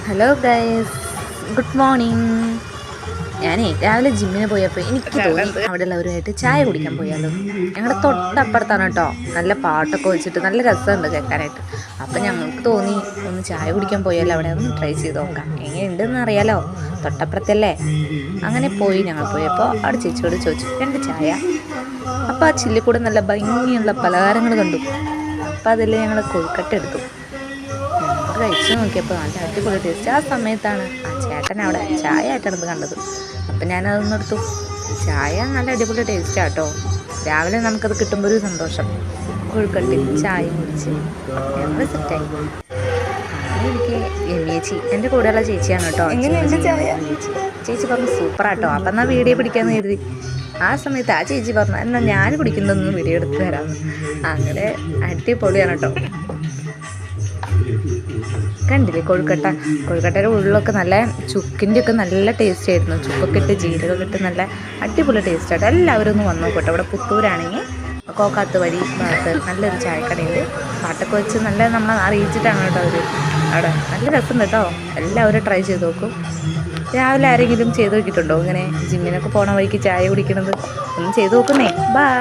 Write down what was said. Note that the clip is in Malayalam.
Hello guys, good morning. ഞാനേ രാവിലെ ജിമ്മിന് പോയപ്പോൾ എനിക്ക് തോന്നി അവിടെ ഉള്ളവരുമായിട്ട് ചായ കുടിക്കാൻ പോയാലോ. ഞങ്ങളുടെ തൊട്ടപ്പുറത്താണ് കേട്ടോ, നല്ല പാട്ടൊക്കെ വെച്ചിട്ട് നല്ല രസമുണ്ട് കേൾക്കാനായിട്ട്. അപ്പം ഞങ്ങൾക്ക് തോന്നി ഒന്ന് ചായ കുടിക്കാൻ പോയാലോ, അവിടെ ഒന്ന് ട്രൈ ചെയ്ത് നോക്കാം, എങ്ങനെയുണ്ടെന്ന് അറിയാലോ, തൊട്ടപ്പുറത്തല്ലേ. അങ്ങനെ ഞങ്ങൾ പോയപ്പോൾ അവിടെ ചേച്ചിയോട് ചോദിച്ചു 2 ചായ. അപ്പോൾ ആ ചില്ലിക്കൂടെ നല്ല ഭംഗിയുള്ള പലഹാരങ്ങൾ കണ്ടു. അപ്പോൾ അതിൽ ഞങ്ങൾ കൊഴുക്കട്ട എടുത്തു. കഴിച്ചു നോക്കിയപ്പോൾ നല്ല അടിപൊളി ടേസ്റ്റ്. ആ സമയത്താണ് ആ ചേട്ടൻ അവിടെ ചായ ആയിട്ടാണ് കണ്ടത്. അപ്പം ഞാനതൊന്നും എടുത്തു. ചായ നല്ല അടിപൊളി ടേസ്റ്റാണ് കേട്ടോ. രാവിലെ നമുക്കത് കിട്ടുമ്പോൾ ഒരു സന്തോഷം. കൊഴുക്കട്ടയും ചായയും കുടിച്ച് ഞങ്ങൾ സെറ്റായി. എനിക്ക് ചേച്ചി, എൻ്റെ കൂടെയുള്ള ചേച്ചിയാണ് കേട്ടോ. ചേച്ചി പറഞ്ഞു സൂപ്പറാട്ടോ. അപ്പം എന്നാൽ വീഡിയോ പിടിക്കാമെന്ന് കരുതി. ആ സമയത്ത് ആ ചേച്ചി പറഞ്ഞു എന്നാൽ ഞാൻ കുടിക്കുന്നതൊന്നും വീഡിയോ എടുത്ത് തരാമെന്ന്. അങ്ങനെ അടിപൊളിയാണ് കേട്ടോ. കണ്ടില്ലേ കൊഴുക്കട്ടയുടെ ഉള്ളിലൊക്കെ നല്ല ചുക്കിൻ്റെ ഒക്കെ നല്ല ടേസ്റ്റ് ആയിരുന്നു. ചുക്കൊക്കെ ഇട്ട് ജീരകമൊക്കെ ഇട്ട് നല്ല അടിപൊളി ടേസ്റ്റായിട്ട് എല്ലാവരും ഒന്ന് വന്നു നോക്കട്ടെ. ഇവിടെ പുത്തൂരാണെങ്കിൽ കോക്കാത്ത് വഴി ഭാഗത്ത് നല്ലൊരു ചായക്കടയുണ്ട്. പാട്ടൊക്കെ വെച്ച് നല്ല നമ്മളെ അറിയിച്ചിട്ടാണ് കേട്ടോ അവർ അവിടെ. നല്ല രസമുണ്ട് കേട്ടോ. എല്ലാവരും ട്രൈ ചെയ്ത് നോക്കും. രാവിലെ ആരെങ്കിലും ചെയ്ത് നോക്കിയിട്ടുണ്ടോ ഇങ്ങനെ ജിമ്മിനൊക്കെ പോണ വഴിക്ക് ചായ കുടിക്കണത്? ഒന്ന് ചെയ്ത് നോക്കുന്നേ. ബൈ.